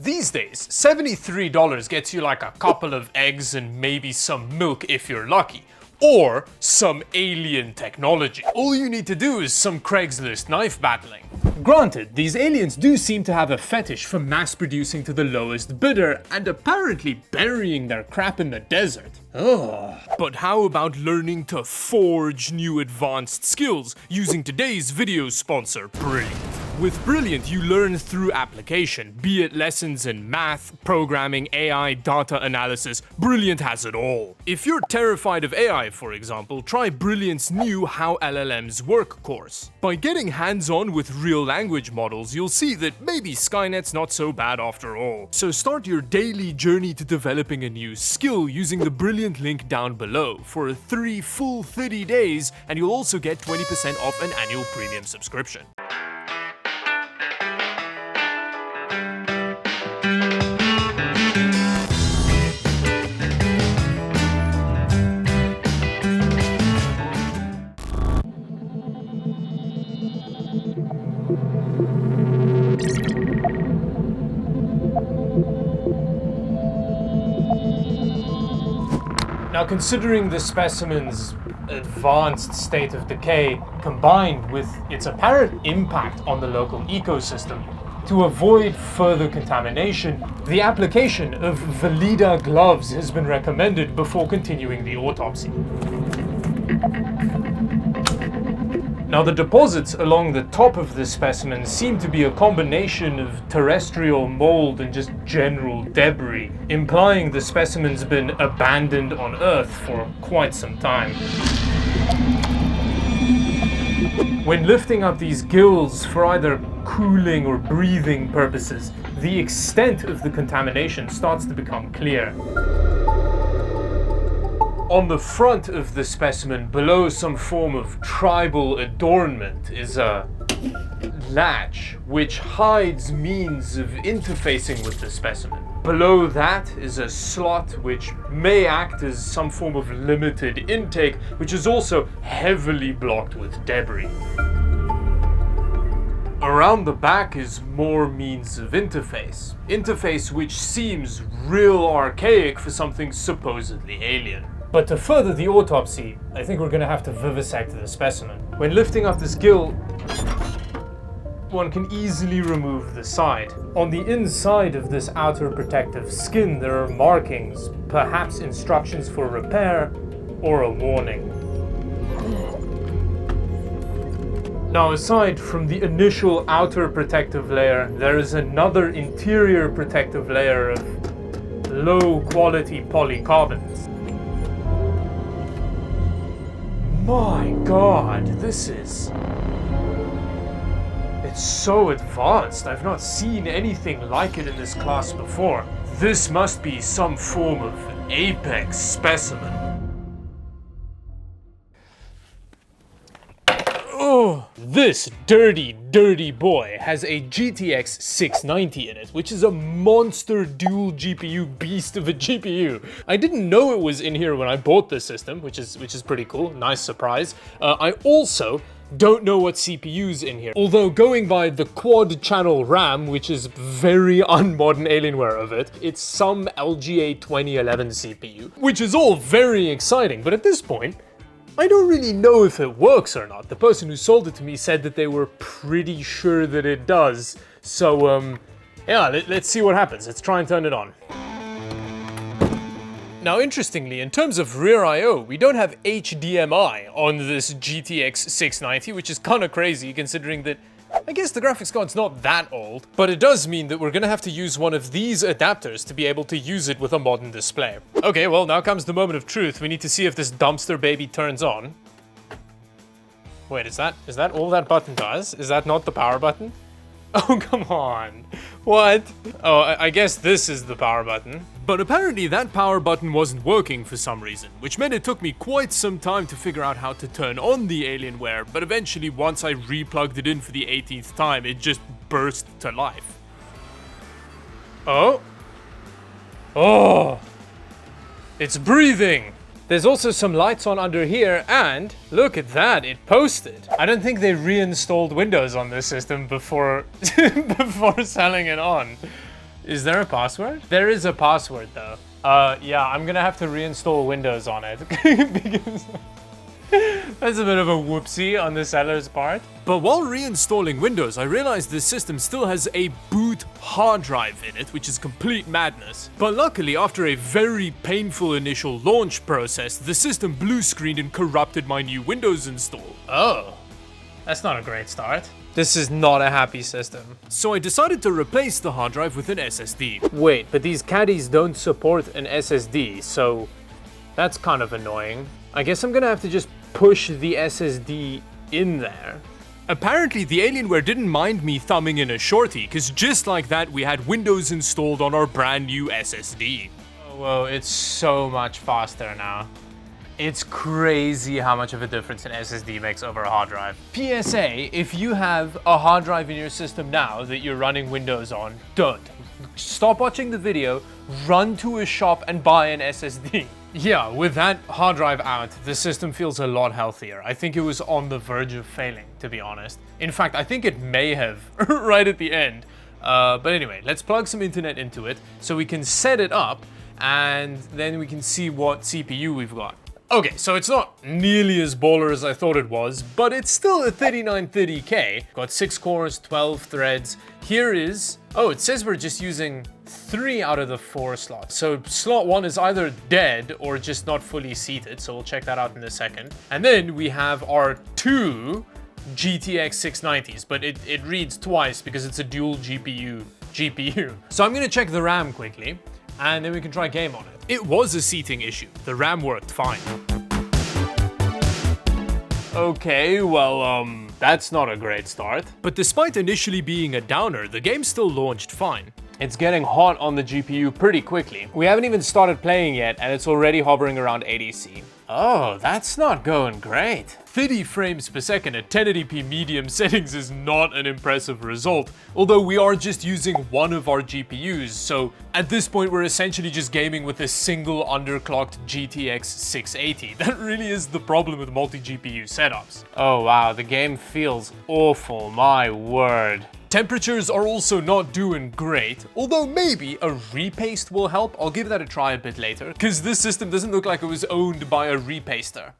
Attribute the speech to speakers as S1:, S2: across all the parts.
S1: These days, $73 gets you like a couple of eggs and maybe some milk if you're lucky. Or some alien technology. All you need to do is some Craigslist knife battling. Granted, these aliens do seem to have a fetish for mass producing to the lowest bidder and apparently burying their crap in the desert. Ugh. But how about learning to forge new advanced skills using today's video sponsor, Brilliant? With Brilliant, you learn through application, be it lessons in math, programming, AI, data analysis. Brilliant has it all. If you're terrified of AI, for example, try Brilliant's new How LLMs Work course. By getting hands-on with real language models, you'll see that maybe Skynet's not so bad after all. So start your daily journey to developing a new skill using the Brilliant link down below for 3 full 30 days, and you'll also get 20% off an annual premium subscription. Now, considering the specimen's advanced state of decay, combined with its apparent impact on the local ecosystem, to avoid further contamination, the application of Veleda gloves has been recommended before continuing the autopsy. Now, the deposits along the top of the specimen seem to be a combination of terrestrial mold and just general debris, implying the specimen's been abandoned on Earth for quite some time. When lifting up these gills for either cooling or breathing purposes, the extent of the contamination starts to become clear. On the front of the specimen, below some form of tribal adornment, is a latch which hides means of interfacing with the specimen. Below that is a slot which may act as some form of limited intake, which is also heavily blocked with debris. Around the back is more means of interface. Interface which seems real archaic for something supposedly alien. But to further the autopsy, I think we're going to have to vivisect the specimen. When lifting up this gill, one can easily remove the side. On the inside of this outer protective skin, there are markings, perhaps instructions for repair or a warning. Now, aside from the initial outer protective layer, there is another interior protective layer of low-quality polycarbonate. My God, this is... It's so advanced. I've not seen anything like it in this class before. This must be some form of apex specimen. Oh, this dirty boy has a GTX 690 in it, which is a monster dual GPU beast of a GPU. I didn't know it was in here when I bought this system, which is pretty cool. Nice surprise. I also don't know what CPU's in here. Although going by the quad channel RAM, which is very unmodern Alienware of it, it's some LGA 2011 CPU, which is all very exciting. But at this point, I don't really know if it works or not. The person who sold it to me said that they were pretty sure that it does. So, yeah, let's see what happens. Let's try and turn it on. Now, interestingly, in terms of rear I/O, we don't have HDMI on this GTX 690, which is kind of crazy considering that I guess the graphics card's not that old, but it does mean that we're gonna have to use one of these adapters to be able to use it with a modern display. Okay, well, now comes the moment of truth. We need to see if this dumpster baby turns on. Wait, is that all that button does? Is that not the power button? Oh, come on. What? Oh, I guess this is the power button. But apparently that power button wasn't working for some reason, which meant it took me quite some time to figure out how to turn on the Alienware, but eventually once I replugged it in for the 18th time, it just burst to life. Oh. Oh. It's breathing. There's also some lights on under here, and look at that, it posted. I don't think they reinstalled Windows on this system before before selling it on. Is there a password? There is a password though. Yeah, I'm gonna have to reinstall Windows on it because that's a bit of a whoopsie on the seller's part. But while reinstalling Windows, I realized this system still has a boot hard drive in it, which is complete madness. But luckily, after a very painful initial launch process, the system blue screened and corrupted my new Windows install. Oh, that's not a great start. This is not a happy system. So I decided to replace the hard drive with an SSD. Wait, but these caddies don't support an SSD, so that's kind of annoying. I guess I'm gonna have to just push the SSD in there. Apparently the Alienware didn't mind me thumbing in a shorty, cause just like that we had Windows installed on our brand new SSD. Oh, whoa, it's so much faster now. It's crazy how much of a difference an SSD makes over a hard drive. PSA, if you have a hard drive in your system now that you're running Windows on, don't. Stop watching the video, run to a shop and buy an SSD. Yeah, with that hard drive out, the system feels a lot healthier. I think it was on the verge of failing, to be honest. In fact, I think it may have right at the end. But anyway, let's plug some internet into it so we can set it up and then we can see what CPU we've got. Okay, so it's not nearly as baller as I thought it was, but it's still a 3930K. Got 6 cores, 12 threads. Here is... Oh, it says we're just using 3 out of the 4 slots. So slot 1 is either dead or just not fully seated, so we'll check that out in a second. And then we have our 2 GTX 690s, but it reads twice because it's a dual GPU. So I'm gonna check the RAM quickly, and then we can try a game on it. It was a seating issue. The RAM worked fine. Okay, well, that's not a great start. But despite initially being a downer, the game still launched fine. It's getting hot on the GPU pretty quickly. We haven't even started playing yet, and it's already hovering around 80C. Oh, that's not going great. 30 frames per second at 1080p medium settings is not an impressive result, although we are just using one of our GPUs, so at this point we're essentially just gaming with a single underclocked GTX 680. That really is the problem with multi-GPU setups. Oh wow, the game feels awful, my word. Temperatures are also not doing great, although maybe a repaste will help. I'll give that a try a bit later, because this system doesn't look like it was owned by a repaster.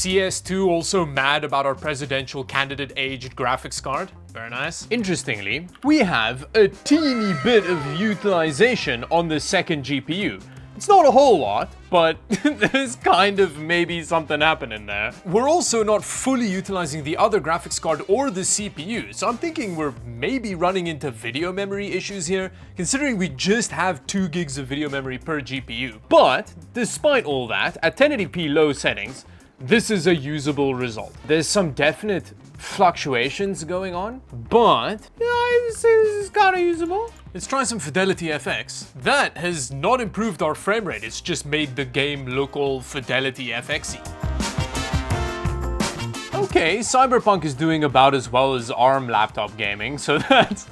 S1: CS2 also mad about our presidential candidate aged graphics card. Very nice. Interestingly, we have a teeny bit of utilization on the second GPU. It's not a whole lot, but there's kind of maybe something happening there. We're also not fully utilizing the other graphics card or the CPU, so I'm thinking we're maybe running into video memory issues here, considering we just have 2 gigs of video memory per GPU. But despite all that, at 1080p low settings, this is a usable result. There's some definite fluctuations going on, but yeah, I would say this is kind of usable. Let's try some Fidelity FX. That has not improved our frame rate, it's just made the game look all Fidelity FX-y. Okay, Cyberpunk is doing about as well as ARM laptop gaming, so that's...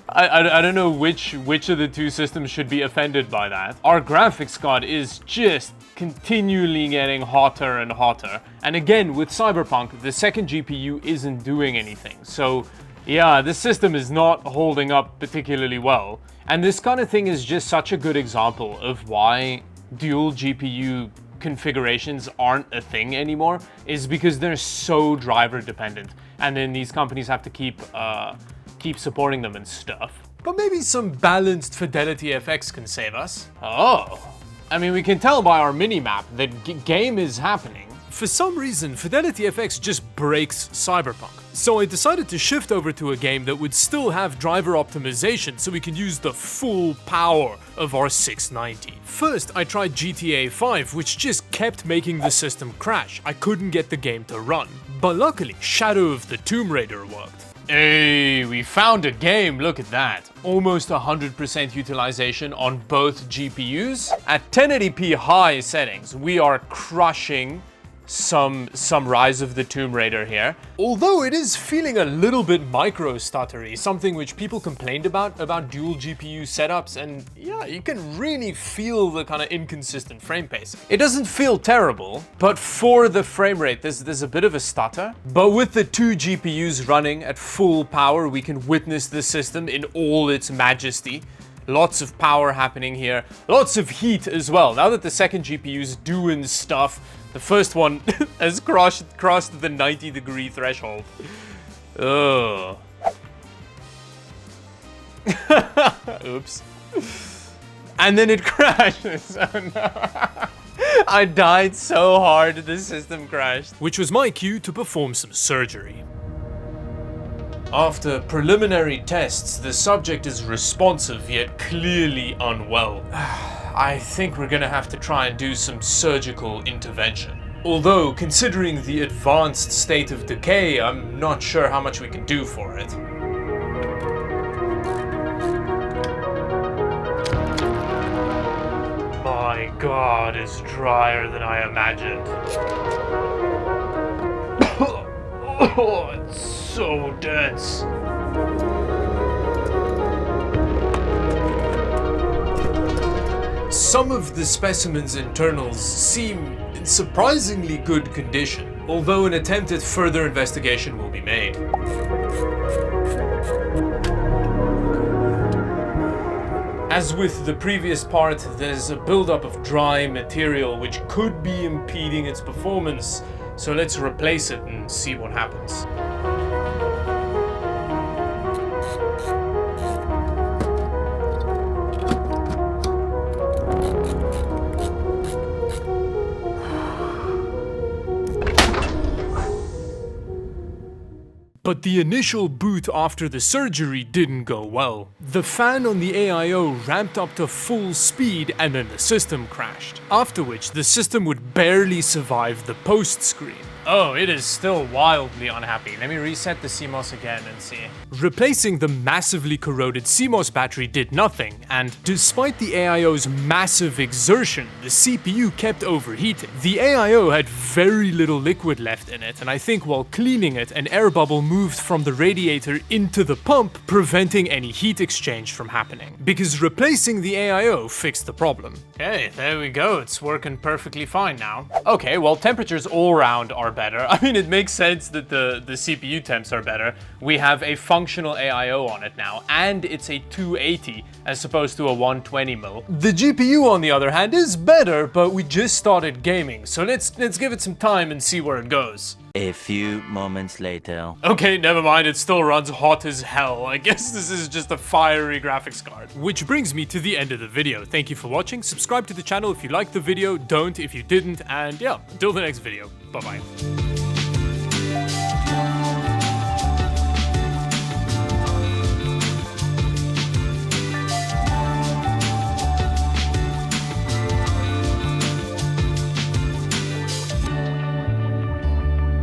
S1: I don't know which of the 2 systems should be offended by that. Our graphics card is just continually getting hotter and hotter. And again, with Cyberpunk, the second GPU isn't doing anything. So yeah, this system is not holding up particularly well. And this kind of thing is just such a good example of why dual GPU configurations aren't a thing anymore, is because they're so driver dependent. And then these companies have to keep supporting them and stuff. But maybe some balanced Fidelity FX can save us. Oh, I mean, we can tell by our minimap that game is happening. For some reason, Fidelity FX just breaks Cyberpunk. So I decided to shift over to a game that would still have driver optimization so we can use the full power of our 690. First, I tried GTA 5, which just kept making the system crash. I couldn't get the game to run. But luckily, Shadow of the Tomb Raider worked. Hey, we found a game, look at that. Almost 100% utilization on both GPUs. At 1080p high settings, we are crushing some Rise of the Tomb Raider here. Although it is feeling a little bit micro stuttery, something which people complained about dual GPU setups, and yeah, you can really feel the kind of inconsistent frame pace. It doesn't feel terrible, but for the frame rate, there's a bit of a stutter. But with the 2 GPUs running at full power, we can witness the system in all its majesty. Lots of power happening here, lots of heat as well. Now that the second GPU is doing stuff, the first one has crossed the 90-degree threshold. Ugh. Oops. And then it crashes. Oh no. I died so hard the system crashed. Which was my cue to perform some surgery. After preliminary tests, the subject is responsive yet clearly unwell. I think we're gonna have to try and do some surgical intervention. Although, considering the advanced state of decay, I'm not sure how much we can do for it. My God, it's drier than I imagined. Oh, it's so dense. Some of the specimen's internals seem in surprisingly good condition, although an attempt at further investigation will be made. As with the previous part, there's a buildup of dry material which could be impeding its performance, so let's replace it and see what happens. But the initial boot after the surgery didn't go well. The fan on the AIO ramped up to full speed and then the system crashed. After which the system would barely survive the post screen. Oh, it is still wildly unhappy. Let me reset the CMOS again and see. Replacing the massively corroded CMOS battery did nothing, and despite the AIO's massive exertion, the CPU kept overheating. The AIO had very little liquid left in it, and I think while cleaning it, an air bubble moved from the radiator into the pump, preventing any heat exchange from happening. Because replacing the AIO fixed the problem. Okay, there we go. It's working perfectly fine now. Okay, well, temperatures all around are better. I mean, it makes sense that the CPU temps are better. We have a functional AIO on it now, and it's a 280 as opposed to a 120 mil. The GPU, on the other hand, is better, but we just started gaming, so let's give it some time and see where it goes.
S2: A few moments later.
S1: Okay, never mind, it still runs hot as hell. I guess this is just a fiery graphics card. Which brings me to the end of the video. Thank you for watching, subscribe to the channel if you liked the video, don't if you didn't, and yeah, until the next video. Bye-bye.